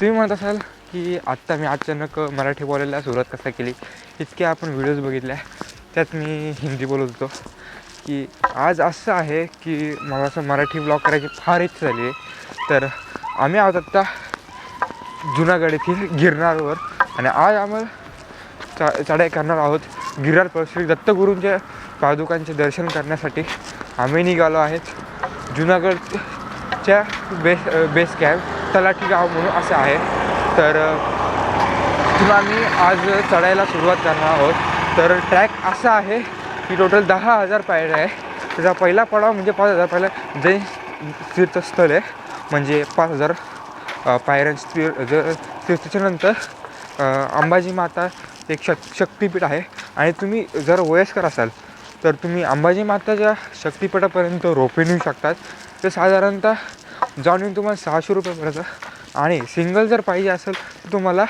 तुम्ही म्हणत असाल की आत्ता मी अचानक मराठी बोलायला सुरुवात कसा केली. इतके आपण व्हिडिओज बघितल्या, त्यात मी हिंदी बोलत होतो. की आज असं आहे की मला असं मराठी ब्लॉग करायची फार इच्छा झाली आहे. तर आम्ही आहोत आत्ता जुनागड येथील गिरनारवर आणि आज आम्हाला चढाई करणार आहोत. गिरनार पर श्री दत्तगुरूंच्या पादुकांचे दर्शन करण्यासाठी आम्ही निघालो आहेत. जुनागडच्या बेस कॅम्प तलाठी गाव म्हणून असं आहे. तर तिथून आम्ही आज चढायला सुरुवात करणार आहोत. तर ट्रॅक असा आहे की टोटल 10,000 पायऱ्या आहे. त्याचा पहिला पडाव म्हणजे 5,000 पहिला जैन तीर्थस्थळ आहे, म्हणजे 5,000 पायऱ्यांचं तीर्थाच्यानंतर अंबाजी माता एक शक्तिपीठ आहे. आणि तुम्ही जर वयस्कर असाल तर तुम्ही अंबाजी माताच्या शक्तिपीठापर्यंत रोपे नेऊ शकतात. ते साधारणतः जाऊन येऊन तुम्हाला 600 रुपये पडतं. आणि सिंगल जर पाहिजे असेल तर तुम्हाला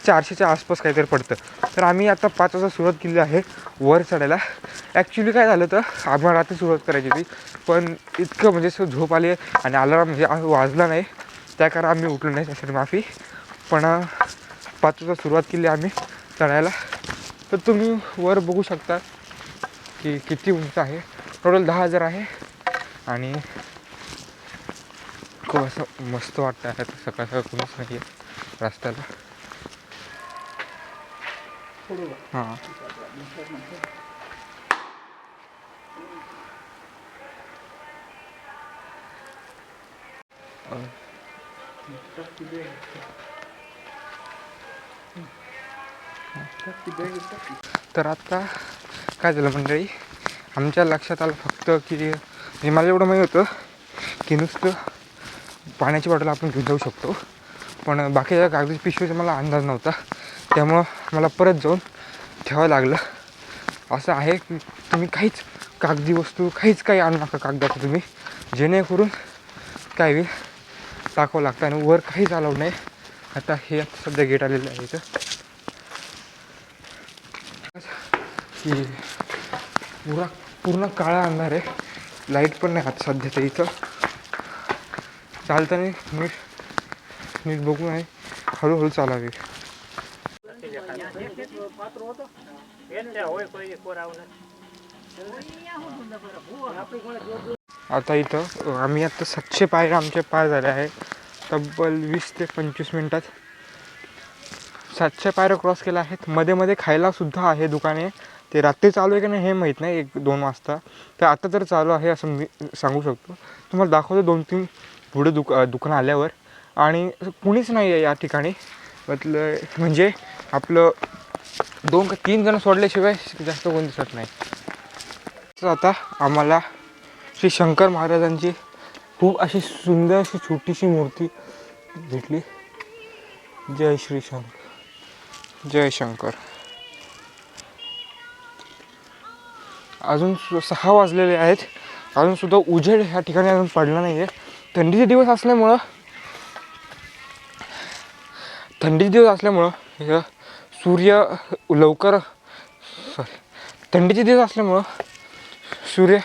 400च्या आसपास काहीतरी पडतं. तर आम्ही आता 5 वाजता सुरुवात केली आहे वर चढायला. ॲक्च्युली काय झालं तर आम्हाला रात्री सुरुवात करायची होती, पण इतकं म्हणजे असं झोप आली आणि अलार्म म्हणजे वाजला नाही, त्या कारण आम्ही उठलो नाही, त्यासाठी माफी. पण 5 वाजता सुरुवात केली आम्ही चढायला. तर तुम्ही वर बघू शकता की किती उंच आहे. टोटल 10,000 आहे आणि खूप असं मस्त वाटतं आहे. सकाळ सकाळ कोणीच नाही आहे रस्त्याला. हां तर आत्ता काय झालं मंडळी, आमच्या लक्षात आलं फक्त की हे मला एवढं माहीत होतं की नुसतं पाण्याची बॉटल आपण घेऊन जाऊ शकतो, पण बाकीच्या कागदी पिशवीचा मला अंदाज नव्हता. त्यामुळं मला परत जाऊन ठेवावं लागलं. असं आहे की तुम्ही काहीच कागदी वस्तू काही आणू नका कागदाचं तुम्ही, जेणेकरून काय होईल टाकावं लागतं. आणि वर काहीच अलाउड नाही. आता हे सध्या गेट आलेलं आहे इथं की पूर्ण काळा अंधार आहे. लाईट पण नाही आता सध्या तर इथं. चालताना नीट बघून आहे, हळूहळू चालावे. आता इथं आम्ही आता 700 पायऱ्या आमचे पार झाले आहे तब्बल 20 ते 25 मिनटात. 700 पायऱ्या क्रॉस केल्या आहेत. मध्ये मध्ये खायलासुद्धा आहे दुकाने. ते रात्री चालू आहे की नाही हे माहीत नाही, 1-2 वाजता. तर आता तर चालू आहे असं मी सांगू शकतो. तुम्हाला दाखवतो 2-3 पुढे दुकान आल्यावर. आणि कुणीच नाही आहे या ठिकाणी. म्हणजे आपलं 2 का 3 जण सोडल्याशिवाय जास्त कोण दिसत नाही. तर आता आम्हाला श्री शंकर महाराजांची खूप अशी सुंदर अशी छोटीशी मूर्ती भेटली. जय श्री शंकर, जय शंकर. अजून 6 वाजलेले आहेत. अजूनसुद्धा उजेड ह्या ठिकाणी अजून पडला नाही आहे. थंडीचे दिवस असल्यामुळं सूर्य लवकर थंडीचे दिवस असल्यामुळं सूर्य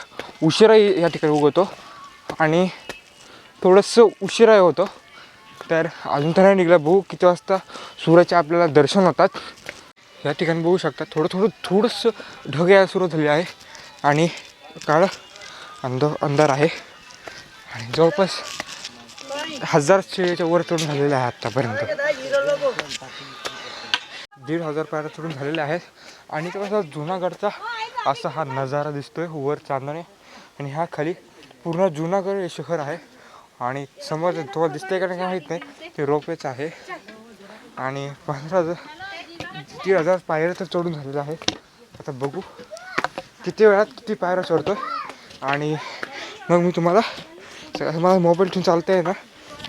उशिरा या ठिकाणी उगवतो आणि थोडंसं उशिरा होतं. तर अजून तर नाही निघाला. बघू किती वाजता सूर्याचे आपल्याला दर्शन होतात. या ठिकाणी बघू शकता थोडंसं ढग यायला सुरू झाली आहे आणि काळं अंधार आहे. आणि जवळपास 1000च्या वर चढून झालेले आहे आत्तापर्यंत. 1,500 पायऱ्या चढून झालेल्या आहेत. आणि तेव्हा जुनागडचा असा हा नजारा दिसतोय वर चांदणे. आणि हा खाली पूर्ण जुनागड हे शहर आहे. आणि समोर तुम्हाला दिसतंय का नाही माहीत नाही, ते रोपवेच आहे. आणि 3,000 पायऱ्या तर चढून झालेल्या आहेत. आता बघू किती वेळात किती पायऱ्या चढतो. आणि मग मी तुम्हाला मला मोबाईल ठेवून चालता आहे ना,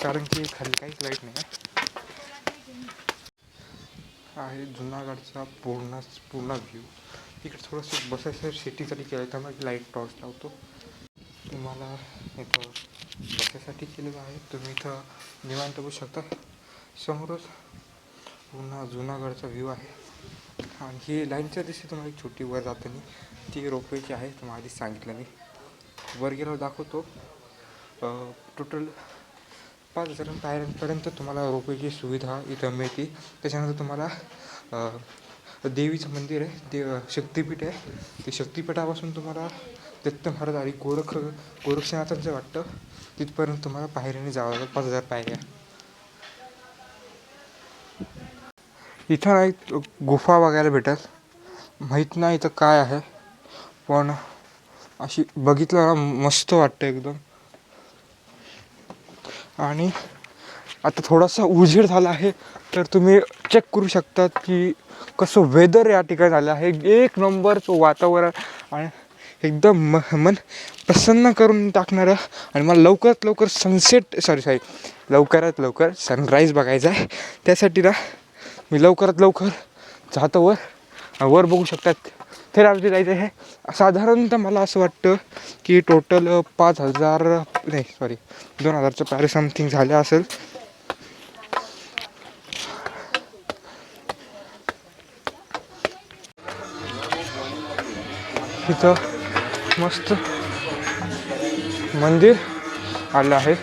कारण की खाली काहीच लाईट नाही आहे. जुनागडचा पूर्ण व्ह्यू. तिकडे थोडंसं बसायचं सिटीसाठी केलं, त्यामुळे लाईट टॉर्च लावतो. तुम्हाला इथं बसायसाठी केलेलं आहे. तुम्ही इथं निवांत बसू शकता. समोरच पूर्ण जुनागडचा व्ह्यू आहे. आणि ही लाईनच्या दिसते तुम्हाला एक छोटी वर जाताना, ती रोपवेची आहे. तुम्हाला आधीच सांगितलं मी. वर गेल्यावर दाखवतो. टोटल 5,000 पायऱ्यांपर्यंत तुम्हाला रोपवेची सुविधा इथं मिळते. त्याच्यानंतर तुम्हाला देवीचं मंदिर आहे, शक्तिपीठ आहे. ते शक्तिपीठापासून तुम्हाला दत्त महाराज आणि गोरक्षनाथांचं वाटतं तिथपर्यंत तुम्हाला पायऱ्याने जावं लागेल, 5,000 पायऱ्या. इथं नाही गुफा बघायला भेटत, माहीत नाही इथं काय आहे, पण अशी बघितलं ना मस्त वाटतं एकदम. आणि आता थोडासा उजेड झाला आहे तर तुम्ही चेक करू शकतात की कसं वेदर या ठिकाणी झालं आहे. एक नंबरचं वातावरण आणि एकदम मन प्रसन्न करून टाकणारं. आणि मला लवकरात लवकर सनराईज बघायचा आहे. त्यासाठी ना मी लवकरात लवकर जातो वर बघू शकतात थेरापती जायचं आहे. साधारणतः मला असं वाटतं की टोटल 2,000च्या पायऱ्या समथिंग झाल्या असेल. इथं मस्त मंदिर आलं आहे,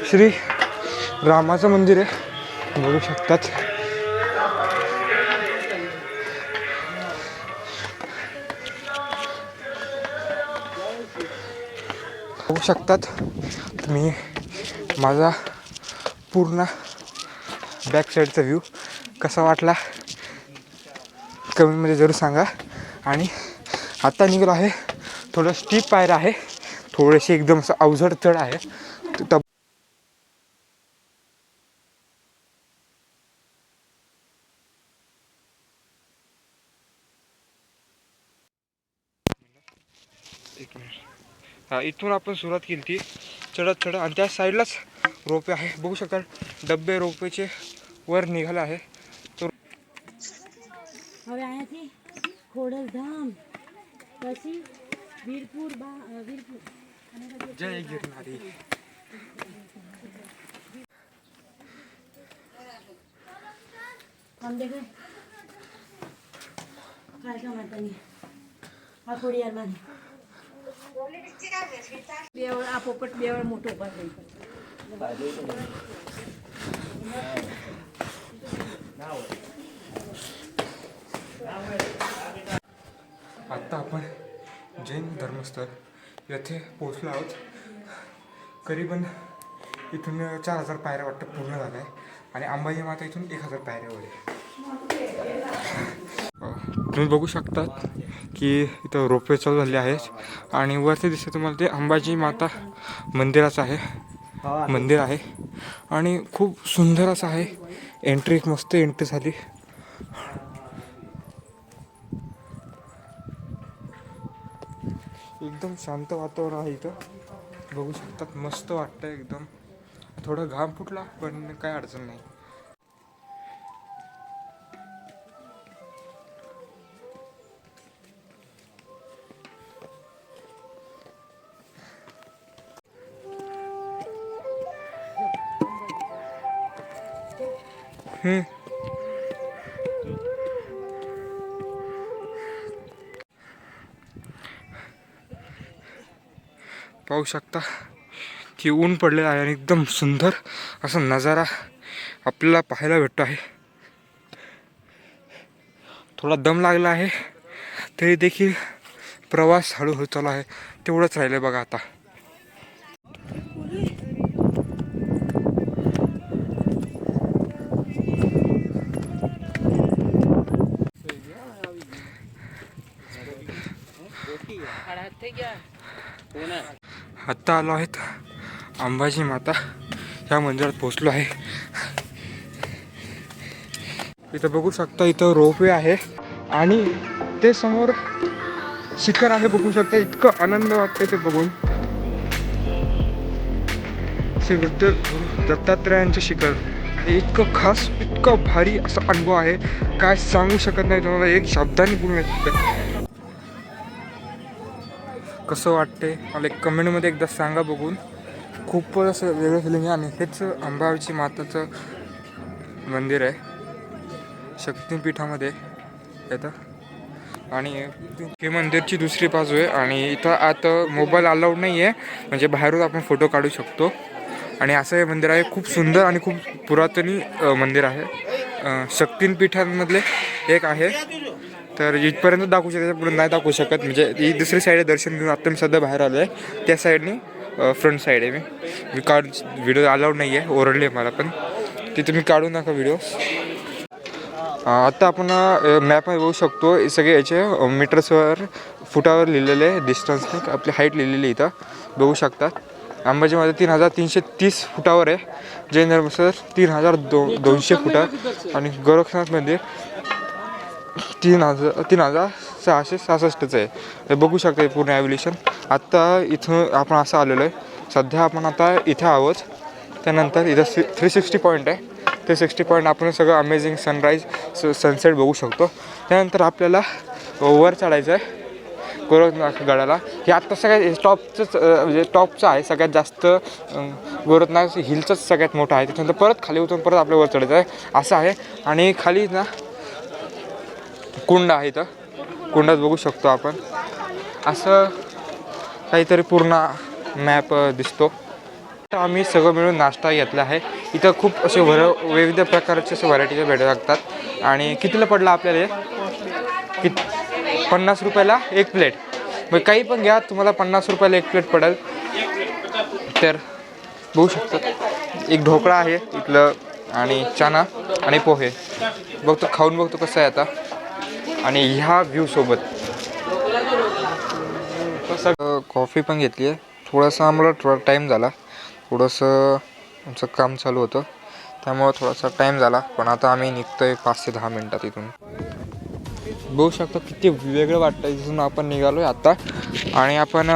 श्री रामाचं मंदिर आहे, बघू शकतात. बघू शकतात तुम्ही माझा पूर्ण बॅक साईडचा व्ह्यू कसा वाटला कमेंटमध्ये जरूर सांगा. आणि आता निघालो आहे, थोडं स्टीप पायऱ्या आहे, थोडेसे एकदम असं अवजड चढ आहे. एक मिनिट, इथून आपण सुरुवात केली ती चढत आणि त्या साईडलाच रोपे आहे, बघू शकता. डब्बे रोपेचे वर निघाला आहे. હવે અહીંયાથી ખોડલધામ પછી વીરપુર जय गिरनारी. આમ દેખે કાળકા માતાની આ ખોડિયારમાં બેવડ આ પોપટ બેવડ મોટો ઉભા થઈ आत्ता आपण जैन धर्मस्थळ येथे पोचलो आहोत. करीबन इथून 4,000 पायऱ्या वाटतं पूर्ण झाल्या आहे. आणि अंबाजी माता इथून 1,000 पायऱ्यावर आहे. तुम्ही बघू शकतात की इथं रोपवे चालू झाले आहेत. आणि वरती दिसतं तुम्हाला ते अंबाजी माता मंदिराचं मंदिर आहे. आणि खूप सुंदर असं आहे. एंट्री मस्त एंट्री झाली. एकदम शांत वातावरण आहे इथं, बघू शकतात. मस्त वाटतं एकदम. थोडं घाम फुटला पण काय अडचण नाही. पाहू शकता की ऊन पडलेलं आहे आणि एकदम सुंदर असा नजारा आपल्याला पाहायला भेटतो आहे. थोडा दम लागला आहे तरी देखील प्रवास हळूहळू चालू आहे. तेवढंच राहिलं बघा आता. आत्ता आलो आहेत अंबाजी माता ह्या मंदिरात पोचलो आहे. इथं बघू शकता, इथं रोपवे आहे आणि ते समोर शिखर आहे, बघू शकता. इतकं आनंद वाटते ते बघून. श्री दत्तात्रयांचे शिखर हे इतकं खास, इतकं भारी असा अनुभव आहे, काय सांगू शकत नाही तुम्हाला, एक शब्दाने बोलू शकत. कसं वाटते मला एक कमेंटमध्ये एकदा सांगा बघून. खूपच असं वेगळं फिलिंग आहे. आणि हेच अंबाबाची माताचं मंदिर आहे, शक्तिपीठामध्ये येतं. आणि हे मंदिरची दुसरी बाजू आहे आणि इथं आता मोबाईल अलाउड नाही आहे, म्हणजे बाहेरून आपण फोटो काढू शकतो. आणि असं हे मंदिर आहे, खूप सुंदर आणि खूप पुरातनी मंदिर आहे. शक्तिपीठांमधले एक आहे. तर इथपर्यंत दाखवू शकतो, पुढे नाही दाखवू शकत. म्हणजे ही दुसरी साईड आहे दर्शन घेऊन. आता मी सध्या बाहेर आलो आहे, त्या साईडनी फ्रंट साईड आहे. मी व्हिडिओ अलाउड नाही आहे, ओरडली आहे मला, पण तिथे मी काढू नका व्हिडिओ. आता आपण मॅपमध्ये बघू शकतो, सगळे याचे मीटर्सवर फुटावर लिहिलेले डिस्टन्सने आपली हाईट लिहिलेली इथं बघू शकतात. अंबाजीमध्ये 3330 फुटावर आहे, जैन धर्मस्थळ 3200 फुटावर आणि गोरक्षनाथ मंदिर 3666चं आहे. हे बघू शकता पूर्ण ॲव्ह्युलेशन. आत्ता इथं आपण असं आलेलो आहे, सध्या आपण आता इथे आहोत. त्यानंतर इथं 360 पॉईंट आहे. 360 पॉईंट आपण सगळं अमेझिंग सनराईज सनसेट बघू शकतो. त्यानंतर आपल्याला वर चढायचं आहे गोरखनाथ गडाला. हे आत्ता सगळ्यात म्हणजे टॉपचं आहे, सगळ्यात जास्त गोरखनाथ हिलचंच सगळ्यात मोठं आहे. त्याच्यानंतर परत खाली उतरून परत आपल्या वर चढायचं आहे असं आहे. आणि खाली ना कुंड आहे, इथं कुंडात बघू शकतो आपण असं काहीतरी पूर्ण मॅप दिसतो. आम्ही सगळं मिळून नाश्ता घेतला आहे. इथं खूप असे विविध प्रकारचे असे व्हरायटीचे भेटू लागतात. आणि कितीला पडला आपल्याला हे? 50 रुपयाला एक प्लेट. मग काही पण घ्या, तुम्हाला 50 रुपयाला एक प्लेट पडेल. तर बघू शकतात एक ढोकळा आहे इथलं आणि चना आणि पोहे. बघतो खाऊन बघतो कसं आहे आता. आणि ह्या व्ह्यू सोबत कॉफी पण घेतली आहे. थोडासा आम्हाला टाईम झाला, थोडंसं आमचं काम चालू होतं त्यामुळं थोडासा टाईम झाला. पण आता आम्ही निघतो आहे 5 ते 10 मिनटात इथून. बघू शकतो किती वेगळं वाटतं. इथून आपण निघालो आहे आत्ता आणि आपण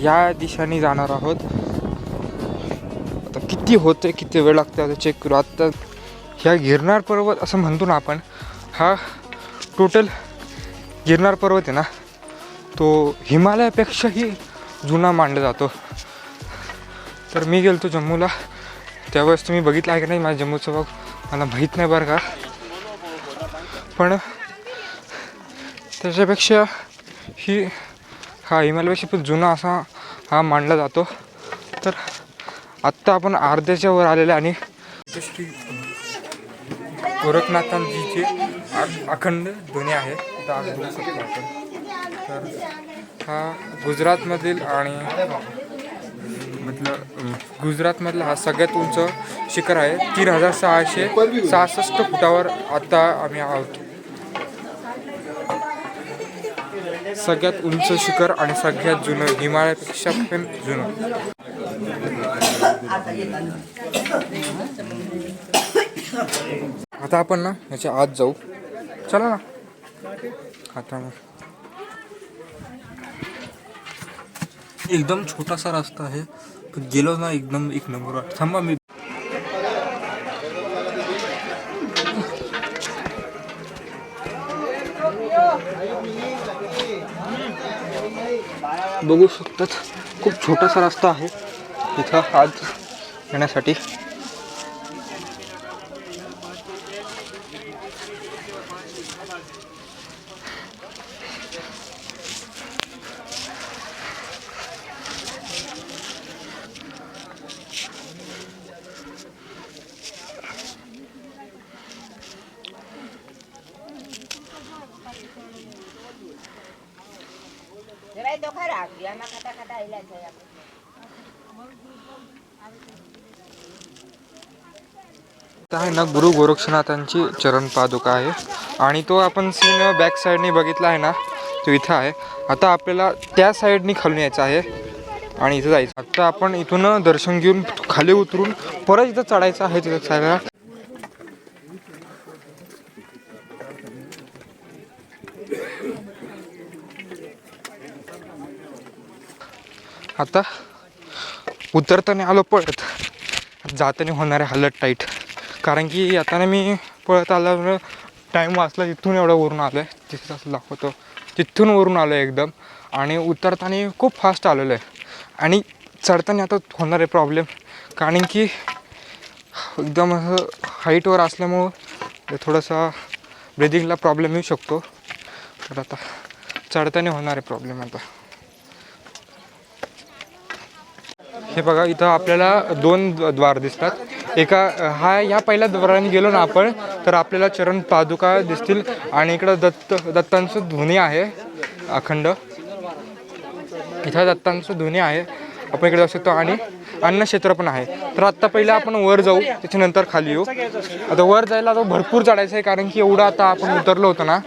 या दिशेने जाणार आहोत. आता किती होते, किती वेळ लागतो आता चेक करू. आत्ता ह्या गिरनार पर्वत असं म्हणतो ना आपण, हा टोटल गिरनार पर्वत आहे ना, तो हिमालयापेक्षाही जुना मानला जातो. तर मी गेलो जम्मूला, त्यावेळेस तुम्ही बघितलं आहे का नाही माझ्या जम्मूचा भाग, मला माहीत नाही बरं का. पण त्याच्यापेक्षा हा हिमालयापेक्षा पण जुना असा हा मानला जातो. तर आत्ता आपण अर्ध्याच्या वर आलेलं आणि श्री गोरखनाथांजीचे अखंड ध्वनी आहे तिथं आज बघू शकतो आपण. तर हा गुजरातमधील आणि गुजरातमधला हा सगळ्यात उंच शिखर आहे. 3666 फुटावर आता आम्ही आहोत. सगळ्यात उंच शिखर आणि सगळ्यात जुनं, हिमालयापेक्षा पण जुनं. आता आपण ना ह्याच्या आत जाऊ, चला ना. आता एकदम छोटासा रस्ता आहे, पण गेलो ना एकदम एक नंबर वाटतं. थांबा मी बघू शकतात, खूप छोटासा रस्ता आहे इथं आत येण्यासाठी. आहे ना गुरु गोरक्षनाथांची चरण पादुका आहे आणि तो आपण सीन बॅक साईडनी बघितला आहे ना, तो इथं आहे. आता आपल्याला त्या साईडनी खालून यायचं आहे आणि इथं जायचं. आता आपण इथून दर्शन घेऊन खाली उतरून परत इथं चढायचं आहे तिथं साईडला. आता उतरताना आलो पळत, जाताना होणारे हालत टाईट, कारण की येताना मी पळत आल्यावर टाईम वाचला. तिथून एवढं वरून आलो आहे, तिथं असं दाखवतो, तिथून वरून आलो आहे एकदम. आणि उतरताना खूप फास्ट आलेलो आहे आणि चढताना आता होणारे प्रॉब्लेम, कारण की एकदम असं हाईटवर असल्यामुळं थोडासा ब्रिदिंगला प्रॉब्लेम येऊ शकतो. तर आता चढताना होणार आहे प्रॉब्लेम आता. हे बघा इथं आपल्याला 2 द्वार दिसतात. ह्या पहिल्या द्वाराने गेलो ना आपण तर आपल्याला चरण पादुका दिसतील आणि इकडं दत्तांचं धुनी आहे अखंड. इथं दत्तांचं धुनी आहे आपण इकडे जाऊ शकतो आणि अन्नक्षेत्र पण आहे. तर आत्ता पहिलं आपण वर जाऊ त्याच्यानंतर खाली येऊ. आता वर जायला आता भरपूर चढायचं आहे कारण की एवढं आता आपण उतरलो होतो ना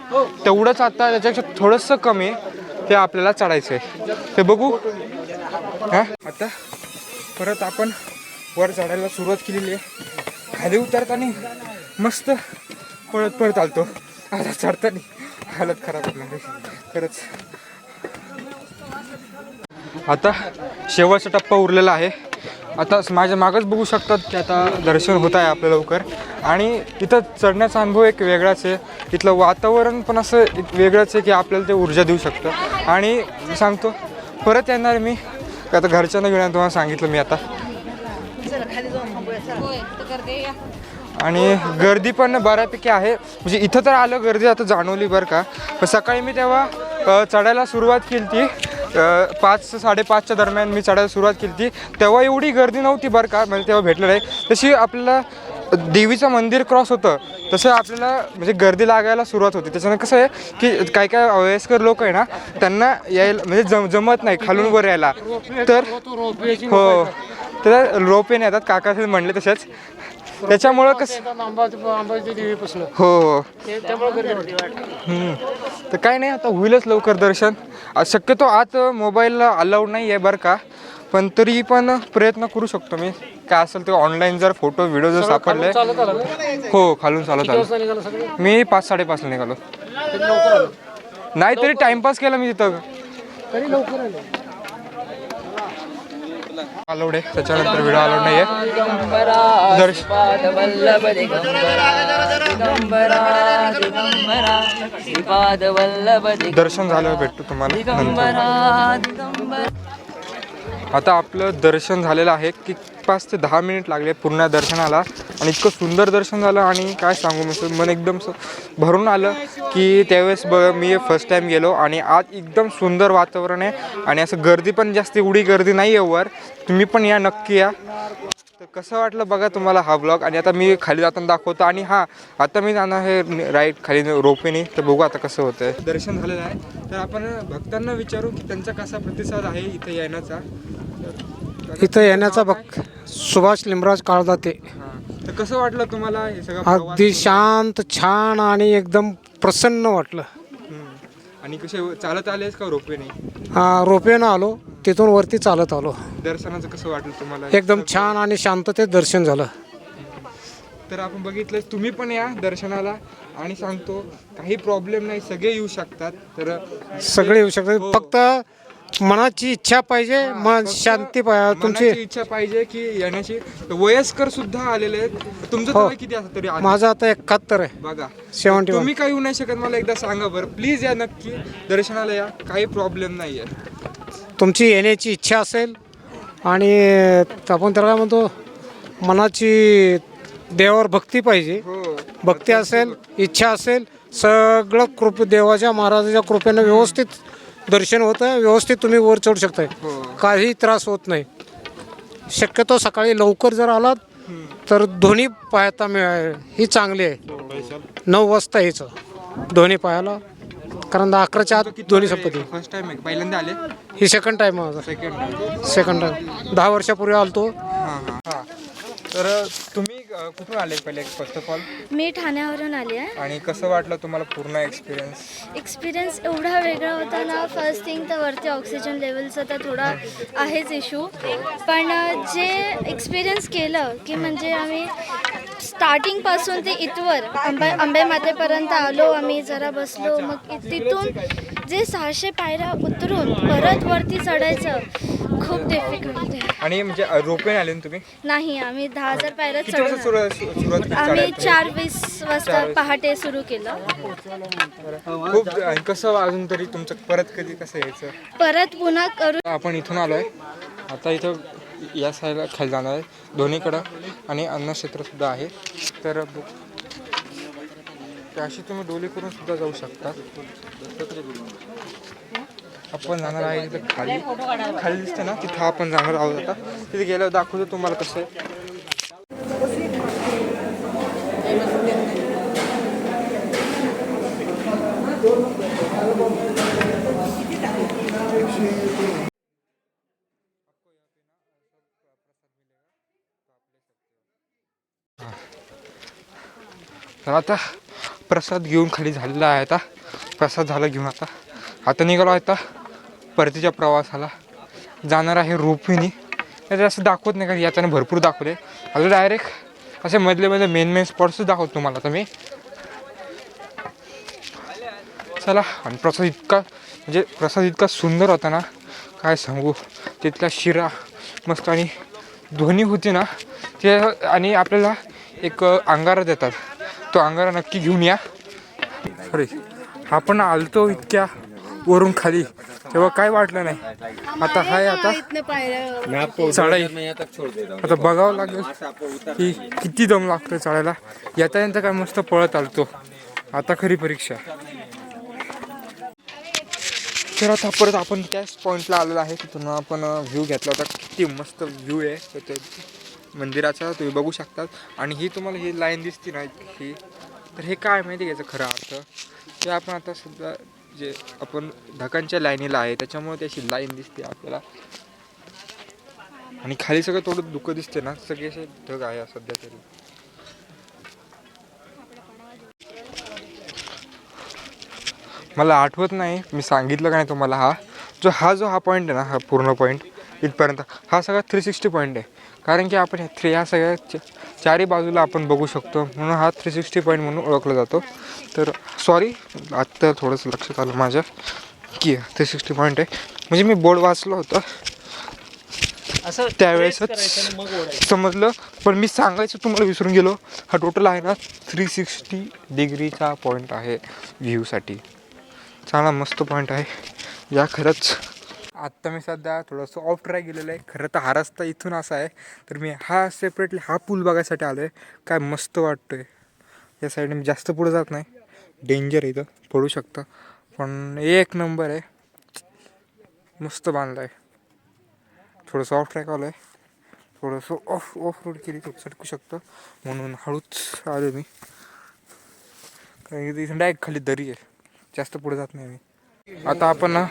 तेवढंच आता त्याच्यापेक्षा थोडंसं कमी ते आपल्याला चढायचं आहे. ते बघू. हां आता परत आपण वर चढायला सुरुवात केलेली आहे. खाली उतरताना मस्त पळत आलतो. आता चढताना हालत खराब होणार खरंच. आता शेवटचा टप्पा उरलेला आहे. आता माझ्या मागच बघू शकतात की आता दर्शन होत आहे आपलं लवकर. आणि इथं चढण्याचा अनुभव एक वेगळाच आहे. इथलं वातावरण पण असं वेगळंच आहे की आपल्याला ते ऊर्जा देऊ शकतं. आणि सांगतो परत येणार मी आता घरच्यांना घेऊन तुम्हाला सांगितलं मी आता. आणि गर्दी पण बऱ्यापैकी आहे म्हणजे इथं तर आलं गर्दी आता जाणवली बरं का. पण सकाळी मी तेव्हा चढायला सुरुवात केली ती 5-5:30च्या दरम्यान मी चढायला सुरुवात केली ती तेव्हा एवढी गर्दी नव्हती बरं का. म्हणजे तेव्हा भेटलं नाही. तशी आपल्याला देवीचं मंदिर क्रॉस होतं तसं आपल्याला म्हणजे गर्दी लागायला सुरुवात होती. त्याच्यानं कसं आहे की काय वयस्कर लोक आहे ना त्यांना यायला म्हणजे जमत नाही खालून वर यायला. तर हो तर रोपवेने येतात काका म्हणले तसेच. त्याच्यामुळं कसं हो तर काय नाही आता होईलच लवकर दर्शन. शक्यतो आत मोबाईलला अलाउड नाही आहे बरं का. पण तरी पण प्रयत्न करू शकतो मी. काय असेल ते ऑनलाईन जर फोटो व्हिडिओ जर सापडले. हो खालून चालत आलो मी 5-5:30ला निघालो. नाही तरी टाइमपास केला मी तिथं. अलाउड आहे त्याच्यानंतर व्हिडिओ अलाउड नाही आहे. दर्शन झालं भेटतो तुम्हाला नंतर. आता आपलं दर्शन झालेलं आहे की 5 ते 10 मिनिट लागले पूर्ण दर्शनाला. आणि इतकं सुंदर दर्शन झालं आणि काय सांगू मी मन एकदम भरून आलं की त्यावेळेस मी फर्स्ट टाईम गेलो. आणि आज एकदम सुंदर वातावरण आहे आणि असं गर्दी पण जास्त एवढी गर्दी नाही आहे वर. तुम्ही पण या नक्की या. तर कसं वाटलं बघा तुम्हाला हा ब्लॉग. आणि आता मी खाली जाताना दाखवतो. आणि हां आता मी जाणार आहे राईट खाली रोपवेने. तर बघू आता कसं होतं आहे. दर्शन झालेलं आहे तर आपण भक्तांना विचारू की त्यांचा कसा प्रतिसाद आहे इथं येण्याचा. इथं येण्याचा सुभाष लिमराज काळदाते. तर कसं वाटलं तुम्हाला हे सगळं अगदी शांत छान आणि एकदम प्रसन्न वाटलं. आणि कसे चालत आलेस का रोपवेने? रोपवेनं आलो तिथून वरती चालत आलो. दर्शनाचं कसं वाटलं तुम्हाला? एकदम छान आणि शांततेत दर्शन झालं. तर आपण बघितलं तुम्ही पण या दर्शनाला. आणि सांगतो काही प्रॉब्लेम नाही सगळे येऊ शकतात. तर सगळे येऊ शकतात. फक्त मनाची इच्छा पाहिजे. मन शांती पाहिजे. तुमची इच्छा पाहिजे की येण्याची. वयस्कर सुद्धा आलेले आहेत. तुमचं वय किती असं तरी? माझं आता 71 आहे. बघा 71. तुम्ही काही येऊ नाही शकत मला एकदा सांगा बरं प्लीज. या नक्की दर्शनाला या. काही प्रॉब्लेम नाही आहे. तुमची येण्याची इच्छा असेल आणि आपण त्याला काय म्हणतो मनाची देवावर भक्ती पाहिजे. भक्ती असेल इच्छा असेल सगळं देवाच्या महाराजाच्या कृपेनं व्यवस्थित दर्शन होतं. व्यवस्थित तुम्ही वर चढू शकताय. काही त्रास होत नाही. शक्यतो सकाळी लवकर जर आलात तर दोन्ही पाहता ही चांगली आहे. 9 वाजता यायचं दोन्ही पायाला कारण 11च्या आत दोन्ही संपत्ती. फर्स्ट टाइम आहे पहिल्यांदा आले? ही सेकंड टाईम माझा. सेकंड टाईम 10 वर्षापूर्वी आलतो. तर तुम्ही कुठून आले पहिले फर्स्ट ऑफ ऑल? मी ठाण्यावरून आली आहे. आणि कसं वाटलं तुम्हाला पूर्ण एक्सपिरियन्स एवढा वेगळा होता ना. फर्स्ट थिंग तर वरती ऑक्सिजन लेवलचा तर थोडा आहेच इशू. पण जे एक्सपिरियन्स केलं की म्हणजे आम्ही स्टार्टिंगपासून ते इथवर अंबेमातेपर्यंत आलो. आम्ही जरा बसलो मग तिथून जे 600 पायऱ्या उतरून परत वरती चढायचं खूप डिफिकल्ट आहे. आणि म्हणजे रोपवेने आले तुम्ही? नाही आम्ही 10,000 पायऱ्या सुरुवात आम्ही 4:20 वाजता पहाटे सुरू केलं. खूप कसं अजून तरी तुमचं परत कधी कसं यायचं? परत पुन्हा करू. आपण इथून आलो आहे आता. इथं या साईडला खाली जाणार आहे दोन्हीकडं. आणि अन्नक्षेत्रसुद्धा आहे. तर अशी तुम्ही डोली करून सुद्धा जाऊ शकता. आपण जाणार आहे तिथं खाली खाली दिसते ना तिथं आपण जाणार आहोत. आता तिथे गेल्यावर दाखवतो तुम्हाला कसं आहे. तर आता प्रसाद घेऊन खाली झालेला आहे. आता प्रसाद झाला घेऊन आता निघालो आहे. आता परतीच्या प्रवासाला जाणार आहे रोपवेनी. तर असं दाखवत नाही का याच्याने भरपूर दाखवले. आता डायरेक्ट असे मधले मेन स्पॉट्स दाखवतो तुम्हाला. आता मी चला. आणि प्रसाद इतका सुंदर होता ना काय सांगू. तिथला शिरा मस्त आणि ध्वनी होती ना ते. आणि आपल्याला एक अंगारा देतात. तो अंगारा नक्की घेऊन या. अरे आपण आलतो इतक्या वरून खाली तेव्हा काय वाटलं नाही. आता हाय आता चढाई. आता बघावं लागेल की किती दम लागतो चढायला. येता काय मस्त पळत आलतो. आता खरी परीक्षा. तर आता परत आपण त्याच पॉईंटला आलेलो आहे. तिथून आपण व्ह्यू घेतला होता. किती मस्त व्ह्यू आहे ते मंदिराचा तुम्ही बघू शकतात. आणि ही तुम्हाला ही लाईन दिसते ना ही, तर हे काय माहिती घ्यायचं खरं अर्थ. ते आपण आता सध्या जे आपण ढगांच्या लाईनीला आहे त्याच्यामुळे त्याची लाईन दिसते आपल्याला. आणि खाली सगळं थोडं दुःख दिसते ना सगळे असे ढग आहे सध्या तरी. मला आठवत नाही मी सांगितलं का नाही तुम्हाला. हा जो पॉईंट आहे ना हा पूर्ण पॉईंट इथपर्यंत हा सगळा 360 पॉईंट आहे. कारण की आपण ह्या सगळ्या चारी बाजूला आपण बघू शकतो म्हणून हा 360 पॉईंट म्हणून ओळखला जातो. तर सॉरी आत्ता थोडंसं लक्षात आलं माझ्या की 360 पॉईंट आहे. म्हणजे मी बोर्ड वाचलं होतं असं त्यावेळेसच समजलं. पण मी सांगायचं तुम्हाला विसरून गेलो. हा टोटल आहे ना 360 डिग्रीचा पॉईंट आहे व्ह्यूसाठी. चांगला मस्त पॉईंट आहे या खरंच. आत्ता मी सध्या थोडंसं ऑफ ट्रॅक गेलेलं आहे. खरं तर हा रस्ता इथून असा आहे तर मी सेपरेटली हा पूल बघायसाठी आलो आहे. काय मस्त वाटतो आहे. या साईडने मी जास्त पुढे जात नाही. डेंजर इथं पडू शकतं. पण एक नंबर आहे. मस्त बांधलं आहे. थोडंसं ऑफ ट्रॅक आलो आहे. थोडंसं ऑफ रोड केली तर चटकू शकतं म्हणून हळूच आलो मी. कारण की इथून डायरेक्ट खाली दरी आहे. जास्त पुढे जात नाही मी. आता आपण ना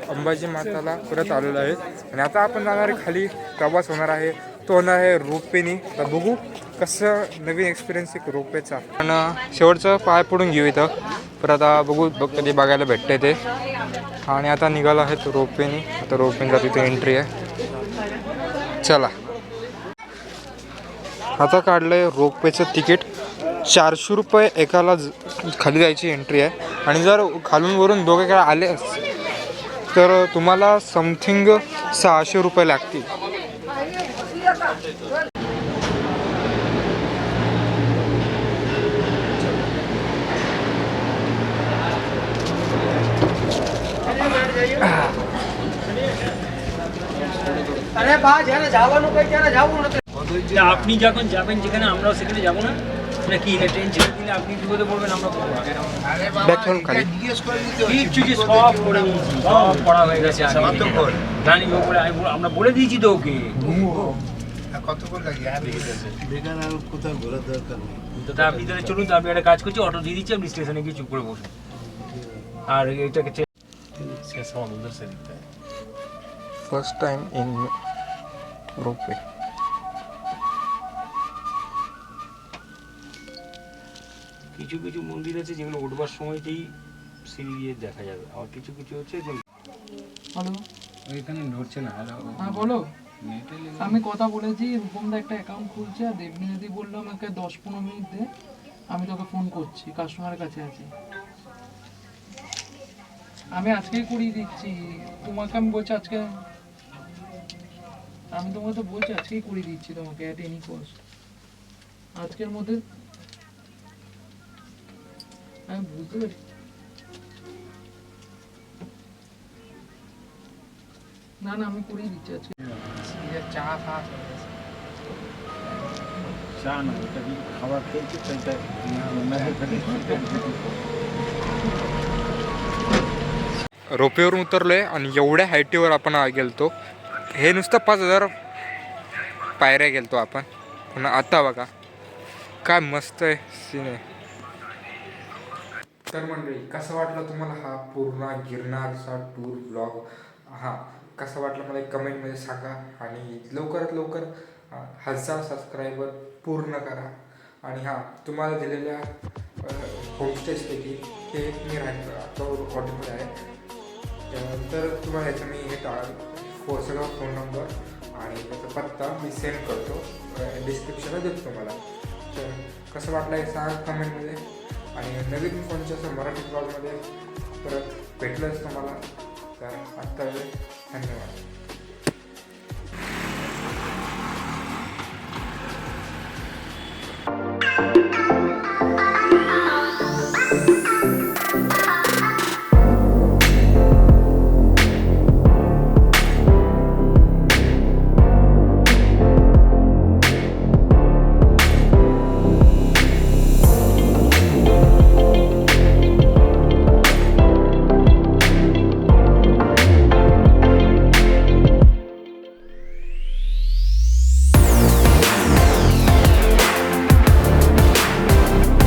अंबाजी माताला परत आलेलो आहे. आणि आता आपण जाणार आहे खाली. प्रवास होणार आहे तो होणार आहे रोपवेनी. तर बघू कसं नवीन एक्सपिरियन्स आहे रोपवेचा. पण शेवटचं पाय पडून घेऊ इथं. परत आता बघू कधी बघायला भेटते ते. आणि आता निघालो आहे तो रोपवेनी. आता रोपवेला तिथे एंट्री आहे. चला आता काढलं आहे रोपवेचं तिकीट. 400 रुपये एकाला खाली जायची एंट्री आहे. आणि जर खालून वरून दोघे काय आले तर तुम्हाला समथिंग 600 रुपये लागतील. আপনি যখন যাবেন যেখানে আমরাও সেখানে যাবো না নাকি ট্রেন ছেড়ে দিলে আপনি বিপদে পড়বেন আমরা কিচ্ছু যে সব করে নিয়েছি সব পড়া হয়ে গেছে জানি ওপরে আমরা বলে দিয়েছি তো ওকে তো তার ভিতরে চলুন তো আপনি একটা কাজ করছি অটো দিয়ে দিচ্ছি আপনি স্টেশনে গিয়ে চুপ করে বসুন আর এটাকে ফার্স্ট টাইম ইন রোপওয়ে. কিছু কিছু মন্দির আছে যেগুলো উঠবার সময়তেই সিঁড়ি দিয়ে দেখা যাবে আর কিছু কিছু হচ্ছে যে হ্যালো এখানে নড়ছে না হ্যালো হ্যাঁ বলো আমি কথা বলেছি রূপমদা একটা অ্যাকাউন্ট খুলছে আর দেবনীদি বললো আমাকে 10-15 মিনিট দে আমি তোকে ফোন করছি কাস্টমারের কাছে আছি আমি আজকেই করিয়ে দিচ্ছি তোমাকে আমি বলছি আজকে আমি তোমাকে তো বলছি আজকেই করিয়ে দিচ্ছি তোমাকে অ্যাট এনি কস্ট আজকের মধ্যে আমি বুঝতে পারছি না না আমি করিয়ে দিচ্ছি আজকে চা ফা চা না ওটা খাবার খেয়েছি সেটা रोपेवरून उतरलो आहे आणि एवढ्या हायटीवर आपण गेलतो. हे नुसतं 5,000 पायऱ्या गेलतो आपण. पण आता बघा काय मस्त आहे सीन आहे. तर मंडळी, कसं वाटलं तुम्हाला हा पूर्ण गिरनारचा टूर ब्लॉग? हां, कसं वाटलं मला एक कमेंटमध्ये सांगा. आणि लवकरात लवकर 1000 सबस्क्रायबर पूर्ण करा. आणि हां, तुम्हाला दिलेल्या होमस्टेजपैकी हे मी राहतो हॉटेलमध्ये आहे. तर तुम्हाला याचं मी हे सगळा फोन नंबर आणि त्याचा पत्ता मी सेंड करतो, डिस्क्रिप्शनला देतो तुम्हाला. तर कसं वाटलं हे सांगा कमेंटमध्ये. आणि नवीन कोणत्या असं मराठी ब्लॉगमध्ये परत भेटलंच तुम्हाला. तर आत्ता